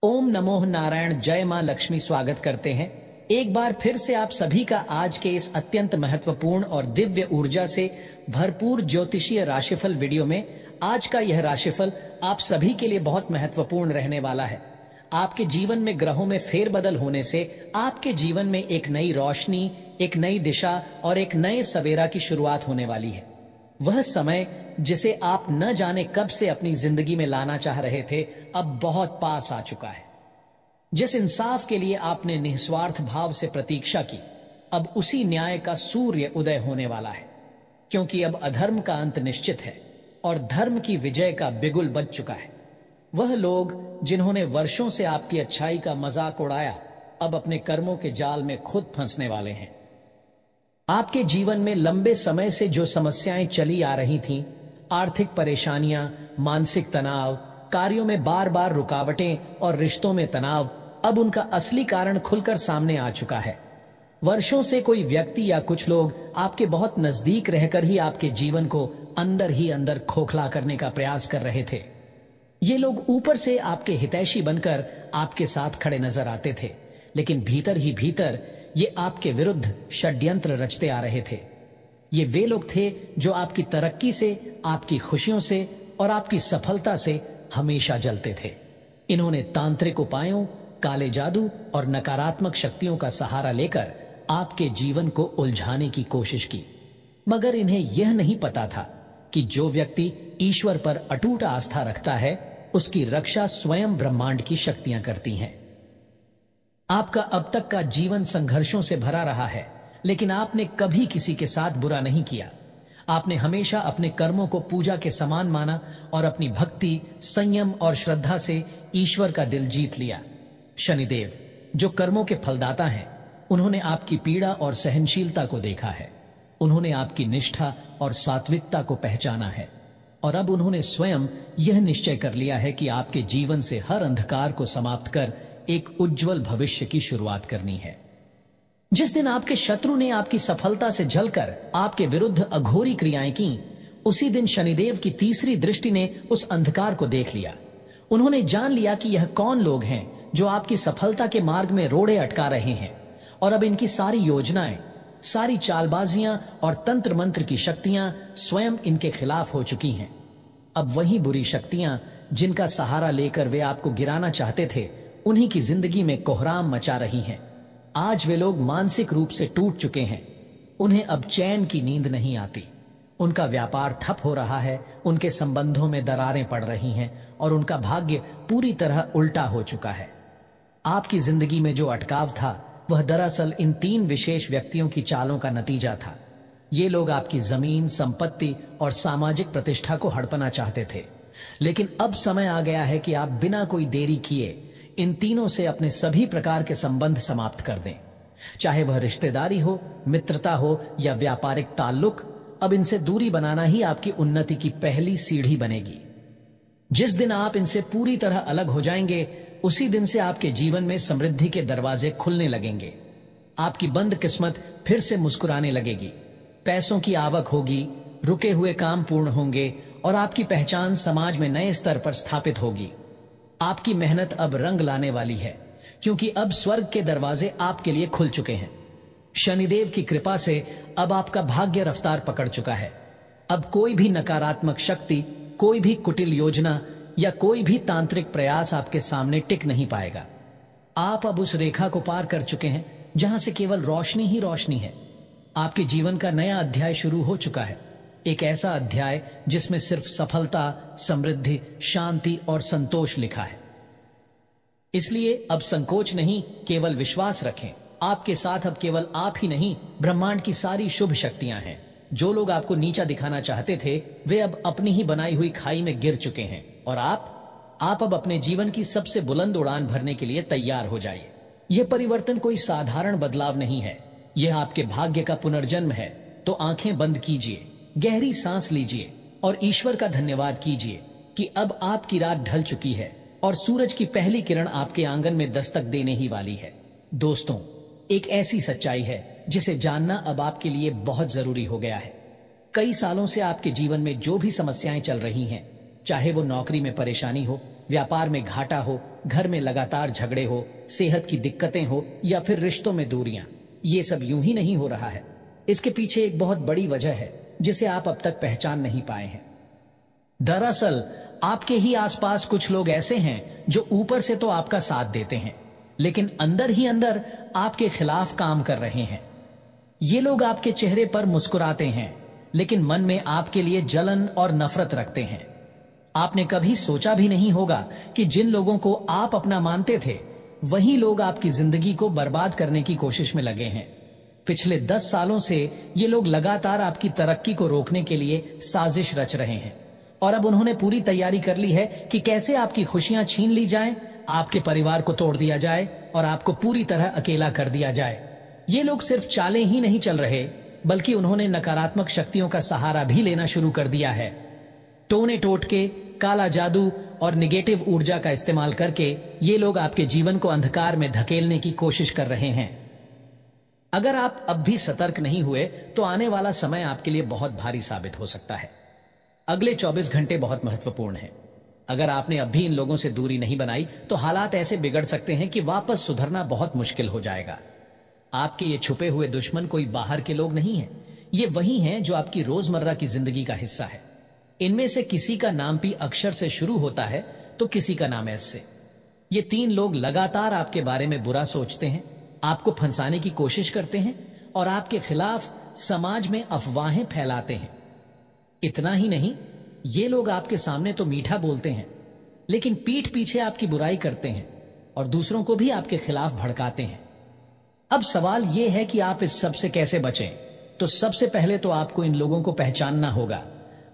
ओम नमो नारायण। जय मां लक्ष्मी। स्वागत करते हैं एक बार फिर से आप सभी का आज के इस अत्यंत महत्वपूर्ण और दिव्य ऊर्जा से भरपूर ज्योतिषीय राशिफल वीडियो में। आज का यह राशिफल आप सभी के लिए बहुत महत्वपूर्ण रहने वाला है। आपके जीवन में ग्रहों में फेरबदल होने से आपके जीवन में एक नई रोशनी, एक नई दिशा और एक नए सवेरा की शुरुआत होने वाली है। वह समय जिसे आप न जाने कब से अपनी जिंदगी में लाना चाह रहे थे, अब बहुत पास आ चुका है। जिस इंसाफ के लिए आपने निस्वार्थ भाव से प्रतीक्षा की, अब उसी न्याय का सूर्य उदय होने वाला है, क्योंकि अब अधर्म का अंत निश्चित है और धर्म की विजय का बिगुल बज चुका है। वह लोग जिन्होंने वर्षों से आपकी अच्छाई का मजाक उड़ाया, अब अपने कर्मों के जाल में खुद फंसने वाले हैं। आपके जीवन में लंबे समय से जो समस्याएं चली आ रही थीं, आर्थिक परेशानियां, मानसिक तनाव, कार्यों में बार बार रुकावटें और रिश्तों में तनाव, अब उनका असली कारण खुलकर सामने आ चुका है। वर्षों से कोई व्यक्ति या कुछ लोग आपके बहुत नजदीक रहकर ही आपके जीवन को अंदर ही अंदर खोखला करने का प्रयास कर रहे थे। ये लोग ऊपर से आपके हितैषी बनकर आपके साथ खड़े नजर आते थे, लेकिन भीतर ही भीतर ये आपके विरुद्ध षड्यंत्र रचते आ रहे थे। ये वे लोग थे जो आपकी तरक्की से, आपकी खुशियों से और आपकी सफलता से हमेशा जलते थे। इन्होंने तांत्रिक उपायों, काले जादू और नकारात्मक शक्तियों का सहारा लेकर आपके जीवन को उलझाने की कोशिश की, मगर इन्हें यह नहीं पता था कि जो व्यक्ति ईश्वर पर अटूट आस्था रखता है, उसकी रक्षा स्वयं ब्रह्मांड की शक्तियां करती हैं। आपका अब तक का जीवन संघर्षों से भरा रहा है, लेकिन आपने कभी किसी के साथ बुरा नहीं किया। आपने हमेशा अपने कर्मों को पूजा के समान माना और अपनी भक्ति, संयम और श्रद्धा से ईश्वर का दिल जीत लिया। शनिदेव, जो कर्मों के फलदाता हैं, उन्होंने आपकी पीड़ा और सहनशीलता को देखा है। उन्होंने आपकी निष्ठा और सात्विकता को पहचाना है और अब उन्होंने स्वयं यह निश्चय कर लिया है कि आपके जीवन से हर अंधकार को समाप्त कर एक उज्जवल भविष्य की शुरुआत करनी है। जिस दिन आपके शत्रु ने आपकी सफलता से जलकर आपके विरुद्ध अघोरी क्रियाएं की, उसी दिन शनिदेव की तीसरी दृष्टि ने उस अंधकार को देख लिया। उन्होंने जान लिया कि यह कौन लोग हैं जो आपकी सफलता के मार्ग में रोड़े अटका रहे हैं, और अब इनकी सारी योजनाएं, सारी चालबाजियां और तंत्र मंत्र की शक्तियां स्वयं इनके खिलाफ हो चुकी हैं। अब वही बुरी शक्तियां जिनका सहारा लेकर वे आपको गिराना चाहते थे, उन्हीं की जिंदगी में कोहराम मचा रही हैं। आज वे लोग मानसिक रूप से टूट चुके हैं। उन्हें अब चैन की नींद नहीं आती। उनका व्यापार ठप हो रहा है, उनके संबंधों में दरारें पड़ रही हैं और उनका भाग्य पूरी तरह उल्टा हो चुका है। आपकी जिंदगी में जो अटकाव था, वह दरअसल इन तीन विशेष व्यक्तियों की चालों का नतीजा था। ये लोग आपकी जमीन, संपत्ति और सामाजिक प्रतिष्ठा को हड़पना चाहते थे, लेकिन अब समय आ गया है कि आप बिना कोई देरी किए इन तीनों से अपने सभी प्रकार के संबंध समाप्त कर दें। चाहे वह रिश्तेदारी हो, मित्रता हो या व्यापारिक ताल्लुक, अब इनसे दूरी बनाना ही आपकी उन्नति की पहली सीढ़ी बनेगी। जिस दिन आप इनसे पूरी तरह अलग हो जाएंगे, उसी दिन से आपके जीवन में समृद्धि के दरवाजे खुलने लगेंगे। आपकी बंद किस्मत फिर से मुस्कुराने लगेगी। पैसों की आवक होगी, रुके हुए काम पूर्ण होंगे और आपकी पहचान समाज में नए स्तर पर स्थापित होगी। आपकी मेहनत अब रंग लाने वाली है, क्योंकि अब स्वर्ग के दरवाजे आपके लिए खुल चुके हैं। शनिदेव की कृपा से अब आपका भाग्य रफ्तार पकड़ चुका है। अब कोई भी नकारात्मक शक्ति, कोई भी कुटिल योजना या कोई भी तांत्रिक प्रयास आपके सामने टिक नहीं पाएगा। आप अब उस रेखा को पार कर चुके हैं जहां से केवल रोशनी ही रोशनी है। आपके जीवन का नया अध्याय शुरू हो चुका है, एक ऐसा अध्याय जिसमें सिर्फ सफलता, समृद्धि, शांति और संतोष लिखा है। इसलिए अब संकोच नहीं, केवल विश्वास रखें। आपके साथ अब केवल आप ही नहीं, ब्रह्मांड की सारी शुभ शक्तियां हैं। जो लोग आपको नीचा दिखाना चाहते थे, वे अब अपनी ही बनाई हुई खाई में गिर चुके हैं और आप अब अपने जीवन की सबसे बुलंद उड़ान भरने के लिए तैयार हो जाइए। यह परिवर्तन कोई साधारण बदलाव नहीं है, यह आपके भाग्य का पुनर्जन्म है। तो आंखें बंद कीजिए, गहरी सांस लीजिए और ईश्वर का धन्यवाद कीजिए कि अब आपकी रात ढल चुकी है और सूरज की पहली किरण आपके आंगन में दस्तक देने ही वाली है। दोस्तों, एक ऐसी सच्चाई है जिसे जानना अब आपके लिए बहुत जरूरी हो गया है। कई सालों से आपके जीवन में जो भी समस्याएं चल रही हैं, चाहे वो नौकरी में परेशानी हो, व्यापार में घाटा हो घर में लगातार झगड़े हो, सेहत की दिक्कतें हो या फिर रिश्तों में दूरियां, ये सब यूं ही नहीं हो रहा है। इसके पीछे एक बहुत बड़ी वजह है जिसे आप अब तक पहचान नहीं पाए हैं। दरअसल आपके ही आसपास कुछ लोग ऐसे हैं जो ऊपर से तो आपका साथ देते हैं, लेकिन अंदर ही अंदर आपके खिलाफ काम कर रहे हैं। ये लोग आपके चेहरे पर मुस्कुराते हैं, लेकिन मन में आपके लिए जलन और नफरत रखते हैं। आपने कभी सोचा भी नहीं होगा कि जिन लोगों को आप अपना मानते थे, वही लोग आपकी जिंदगी को बर्बाद करने की कोशिश में लगे हैं। पिछले 10 सालों से ये लोग लगातार आपकी तरक्की को रोकने के लिए साजिश रच रहे हैं, और अब उन्होंने पूरी तैयारी कर ली है कि कैसे आपकी खुशियां छीन ली जाएं, आपके परिवार को तोड़ दिया जाए और आपको पूरी तरह अकेला कर दिया जाए। ये लोग सिर्फ चालें ही नहीं चल रहे, बल्कि उन्होंने नकारात्मक शक्तियों का सहारा भी लेना शुरू कर दिया है। टोने टोटके, काला जादू और निगेटिव ऊर्जा का इस्तेमाल करके ये लोग आपके जीवन को अंधकार में धकेलने की कोशिश कर रहे हैं। अगर आप अब भी सतर्क नहीं हुए तो आने वाला समय आपके लिए बहुत भारी साबित हो सकता है। अगले 24 घंटे बहुत महत्वपूर्ण हैं। अगर आपने अब भी इन लोगों से दूरी नहीं बनाई तो हालात ऐसे बिगड़ सकते हैं कि वापस सुधरना बहुत मुश्किल हो जाएगा। आपके ये छुपे हुए दुश्मन कोई बाहर के लोग नहीं हैं, ये वही हैं जो आपकी रोजमर्रा की जिंदगी का हिस्सा है। इनमें से किसी का नाम पी अक्षर से शुरू होता है तो किसी का नाम एस से। ये 3 लोग लगातार आपके बारे में बुरा सोचते हैं, आपको फंसाने की कोशिश करते हैं और आपके खिलाफ समाज में अफवाहें फैलाते हैं। इतना ही नहीं, ये लोग आपके सामने तो मीठा बोलते हैं, लेकिन पीठ पीछे आपकी बुराई करते हैं और दूसरों को भी आपके खिलाफ भड़काते हैं। अब सवाल यह है कि आप इस सब से कैसे बचें। तो सबसे पहले तो आपको इन लोगों को पहचानना होगा।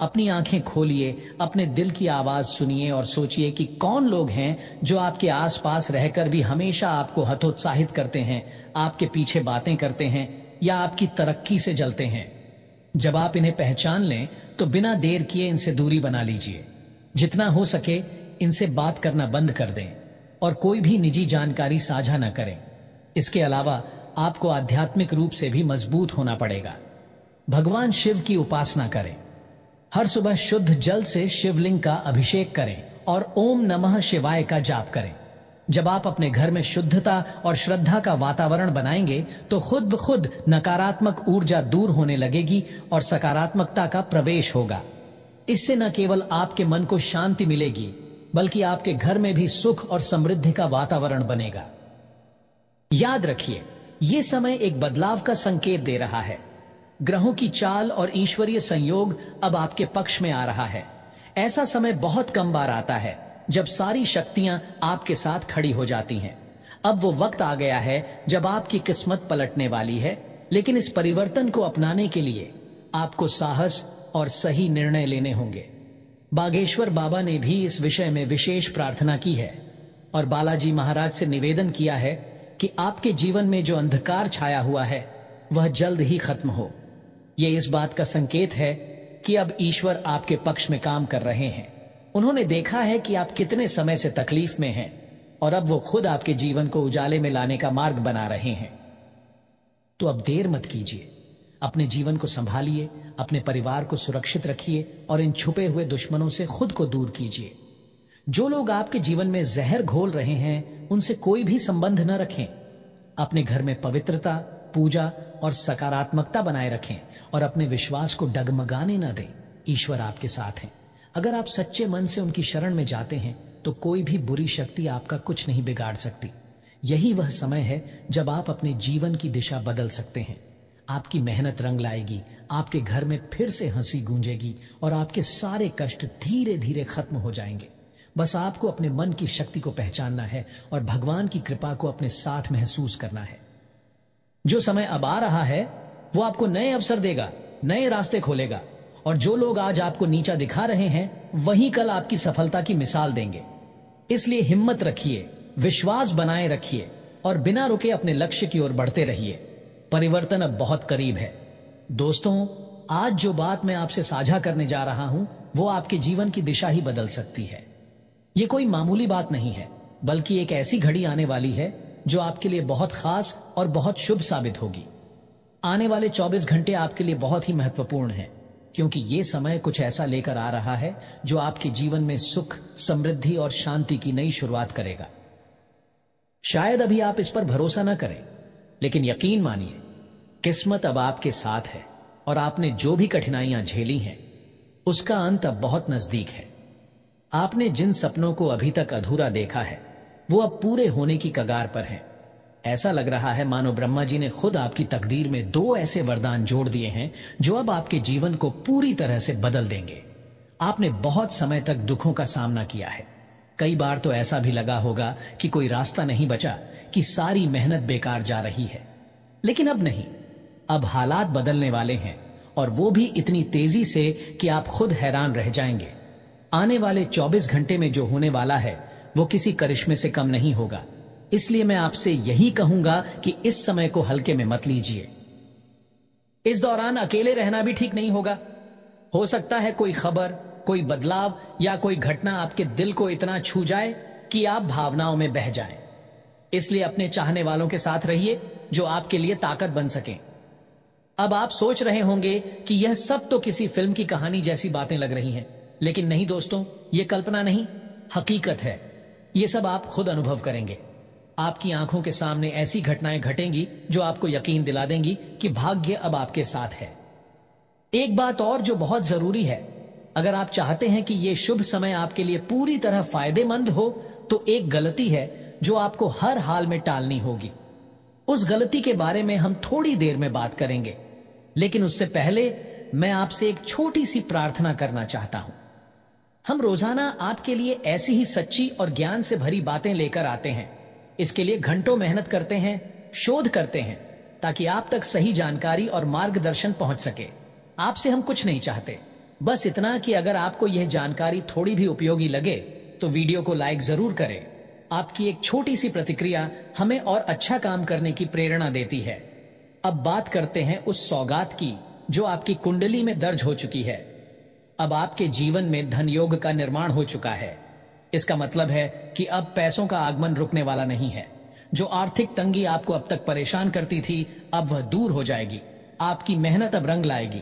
अपनी आंखें खोलिए, अपने दिल की आवाज सुनिए और सोचिए कि कौन लोग हैं जो आपके आसपास रहकर भी हमेशा आपको हतोत्साहित करते हैं, आपके पीछे बातें करते हैं या आपकी तरक्की से जलते हैं। जब आप इन्हें पहचान लें तो बिना देर किए इनसे दूरी बना लीजिए। जितना हो सके इनसे बात करना बंद कर दें और कोई भी निजी जानकारी साझा न करें। इसके अलावा आपको आध्यात्मिक रूप से भी मजबूत होना पड़ेगा। भगवान शिव की उपासना करें। हर सुबह शुद्ध जल से शिवलिंग का अभिषेक करें और ओम नमः शिवाय का जाप करें। जब आप अपने घर में शुद्धता और श्रद्धा का वातावरण बनाएंगे तो खुद ब खुद नकारात्मक ऊर्जा दूर होने लगेगी और सकारात्मकता का प्रवेश होगा। इससे न केवल आपके मन को शांति मिलेगी, बल्कि आपके घर में भी सुख और समृद्धि का वातावरण बनेगा। याद रखिए, ये समय एक बदलाव का संकेत दे रहा है। ग्रहों की चाल और ईश्वरीय संयोग अब आपके पक्ष में आ रहा है। ऐसा समय बहुत कम बार आता है जब सारी शक्तियां आपके साथ खड़ी हो जाती हैं। अब वो वक्त आ गया है जब आपकी किस्मत पलटने वाली है, लेकिन इस परिवर्तन को अपनाने के लिए आपको साहस और सही निर्णय लेने होंगे। बागेश्वर बाबा ने भी इस विषय में विशेष प्रार्थना की है और बालाजी महाराज से निवेदन किया है कि आपके जीवन में जो अंधकार छाया हुआ है वह जल्द ही खत्म हो। यह इस बात का संकेत है कि अब ईश्वर आपके पक्ष में काम कर रहे हैं। उन्होंने देखा है कि आप कितने समय से तकलीफ में हैं और अब वो खुद आपके जीवन को उजाले में लाने का मार्ग बना रहे हैं। तो अब देर मत कीजिए, अपने जीवन को संभालिए, अपने परिवार को सुरक्षित रखिए और इन छुपे हुए दुश्मनों से खुद को दूर कीजिए। जो लोग आपके जीवन में जहर घोल रहे हैं उनसे कोई भी संबंध न रखें। अपने घर में पवित्रता, पूजा और सकारात्मकता बनाए रखें और अपने विश्वास को डगमगाने न दें। ईश्वर आपके साथ हैं। अगर आप सच्चे मन से उनकी शरण में जाते हैं तो कोई भी बुरी शक्ति आपका कुछ नहीं बिगाड़ सकती। यही वह समय है जब आप अपने जीवन की दिशा बदल सकते हैं। आपकी मेहनत रंग लाएगी, आपके घर में फिर से हंसी गूंजेगी और आपके सारे कष्ट धीरे धीरे खत्म हो जाएंगे। बस आपको अपने मन की शक्ति को पहचानना है और भगवान की कृपा को अपने साथ महसूस करना है। जो समय अब आ रहा है वो आपको नए अवसर देगा, नए रास्ते खोलेगा और जो लोग आज आपको नीचा दिखा रहे हैं वही कल आपकी सफलता की मिसाल देंगे। इसलिए हिम्मत रखिए, विश्वास बनाए रखिए और बिना रुके अपने लक्ष्य की ओर बढ़ते रहिए। परिवर्तन अब बहुत करीब है। दोस्तों, आज जो बात मैं आपसे साझा करने जा रहा हूं वो आपके जीवन की दिशा ही बदल सकती है। ये कोई मामूली बात नहीं है, बल्कि एक ऐसी घड़ी आने वाली है जो आपके लिए बहुत खास और बहुत शुभ साबित होगी। आने वाले 24 घंटे आपके लिए बहुत ही महत्वपूर्ण हैं। क्योंकि ये समय कुछ ऐसा लेकर आ रहा है जो आपके जीवन में सुख, समृद्धि और शांति की नई शुरुआत करेगा। शायद अभी आप इस पर भरोसा न करें, लेकिन यकीन मानिए, किस्मत अब आपके साथ है और आपने जो भी कठिनाइयां झेली हैं, उसका अंत अब बहुत नजदीक है। आपने जिन सपनों को अभी तक अधूरा देखा है, वो अब पूरे होने की कगार पर हैं। ऐसा लग रहा है मानो ब्रह्मा जी ने खुद आपकी तकदीर में 2 ऐसे वरदान जोड़ दिए हैं जो अब आपके जीवन को पूरी तरह से बदल देंगे। आपने बहुत समय तक दुखों का सामना किया है। कई बार तो ऐसा भी लगा होगा कि कोई रास्ता नहीं बचा, कि सारी मेहनत बेकार जा रही है। लेकिन अब नहीं, अब हालात बदलने वाले हैं, और वो भी इतनी तेजी से कि आप खुद हैरान रह जाएंगे। आने वाले 24 घंटे में जो होने वाला है वो किसी करिश्मे से कम नहीं होगा। इसलिए मैं आपसे यही कहूंगा कि इस समय को हल्के में मत लीजिए। इस दौरान अकेले रहना भी ठीक नहीं होगा। हो सकता है कोई खबर, कोई बदलाव या कोई घटना आपके दिल को इतना छू जाए कि आप भावनाओं में बह जाएं। इसलिए अपने चाहने वालों के साथ रहिए जो आपके लिए ताकत बन सकें। अब आप सोच रहे होंगे कि यह सब तो किसी फिल्म की कहानी जैसी बातें लग रही हैं, लेकिन नहीं दोस्तों, ये कल्पना नहीं, हकीकत है। ये सब आप खुद अनुभव करेंगे। आपकी आंखों के सामने ऐसी घटनाएं घटेंगी जो आपको यकीन दिला देंगी कि भाग्य अब आपके साथ है। एक बात और जो बहुत जरूरी है, अगर आप चाहते हैं कि यह शुभ समय आपके लिए पूरी तरह फायदेमंद हो, तो एक गलती है जो आपको हर हाल में टालनी होगी। उस गलती के बारे में हम थोड़ी देर में बात करेंगे, लेकिन उससे पहले मैं आपसे एक छोटी सी प्रार्थना करना चाहता हूं। हम रोजाना आपके लिए ऐसी ही सच्ची और ज्ञान से भरी बातें लेकर आते हैं। इसके लिए घंटों मेहनत करते हैं, शोध करते हैं, ताकि आप तक सही जानकारी और मार्गदर्शन पहुंच सके। आपसे हम कुछ नहीं चाहते, बस इतना कि अगर आपको यह जानकारी थोड़ी भी उपयोगी लगे तो वीडियो को लाइक जरूर करें। आपकी एक छोटी सी प्रतिक्रिया हमें और अच्छा काम करने की प्रेरणा देती है। अब बात करते हैं उस सौगात की जो आपकी कुंडली में दर्ज हो चुकी है। अब आपके जीवन में धन योग का निर्माण हो चुका है। इसका मतलब है कि अब पैसों का आगमन रुकने वाला नहीं है। जो आर्थिक तंगी आपको अब तक परेशान करती थी, अब वह दूर हो जाएगी। आपकी मेहनत अब रंग लाएगी।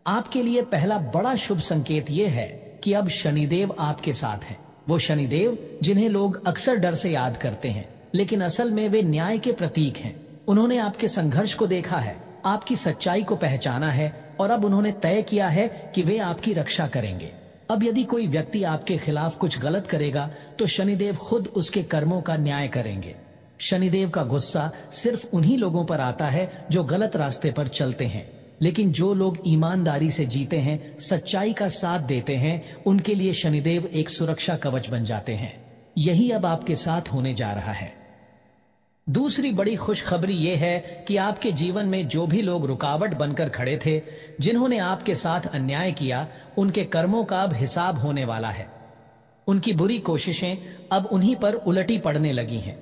आपके लिए पहला बड़ा शुभ संकेत यह है कि अब शनिदेव आपके साथ हैं। वो शनिदेव जिन्हें लोग अक्सर डर से याद करते हैं, लेकिन असल में वे न्याय के प्रतीक हैं। उन्होंने आपके संघर्ष को देखा है, आपकी सच्चाई को पहचाना है, और अब उन्होंने तय किया है कि वे आपकी रक्षा करेंगे। अब यदि कोई व्यक्ति आपके खिलाफ कुछ गलत करेगा तो शनिदेव खुद उसके कर्मों का न्याय करेंगे। शनिदेव का गुस्सा सिर्फ उन्हीं लोगों पर आता है जो गलत रास्ते पर चलते हैं, लेकिन जो लोग ईमानदारी से जीते हैं, सच्चाई का साथ देते हैं, उनके लिए शनिदेव एक सुरक्षा कवच बन जाते हैं। यही अब आपके साथ होने जा रहा है। दूसरी बड़ी खुशखबरी यह है कि आपके जीवन में जो भी लोग रुकावट बनकर खड़े थे, जिन्होंने आपके साथ अन्याय किया, उनके कर्मों का अब हिसाब होने वाला है। उनकी बुरी कोशिशें अब उन्हीं पर उलटी पड़ने लगी हैं।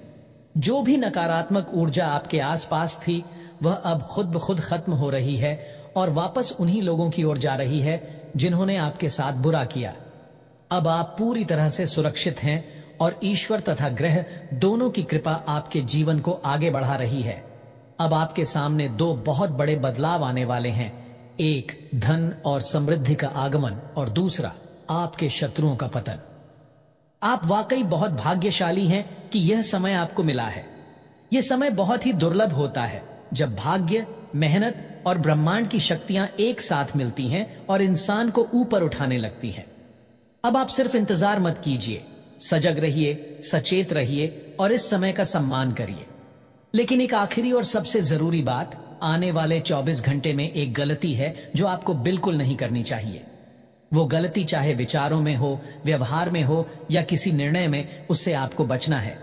जो भी नकारात्मक ऊर्जा आपके आसपास थी, वह अब खुद ब खुद खत्म हो रही है और वापस उन्हीं लोगों की ओर जा रही है जिन्होंने आपके साथ बुरा किया। अब आप पूरी तरह से सुरक्षित हैं और ईश्वर तथा ग्रह दोनों की कृपा आपके जीवन को आगे बढ़ा रही है। अब आपके सामने 2 बहुत बड़े बदलाव आने वाले हैं। एक, धन और समृद्धि का आगमन, और दूसरा, आपके शत्रुओं का पतन। आप वाकई बहुत भाग्यशाली हैं कि यह समय आपको मिला है। यह समय बहुत ही दुर्लभ होता है जब भाग्य, मेहनत और ब्रह्मांड की शक्तियां एक साथ मिलती हैं और इंसान को ऊपर उठाने लगती हैं। अब आप सिर्फ इंतजार मत कीजिए, सजग रहिए, सचेत रहिए और इस समय का सम्मान करिए। लेकिन एक आखिरी और सबसे जरूरी बात, आने वाले 24 घंटे में एक गलती है जो आपको बिल्कुल नहीं करनी चाहिए। वो गलती चाहे विचारों में हो, व्यवहार में हो या किसी निर्णय में, उससे आपको बचना है।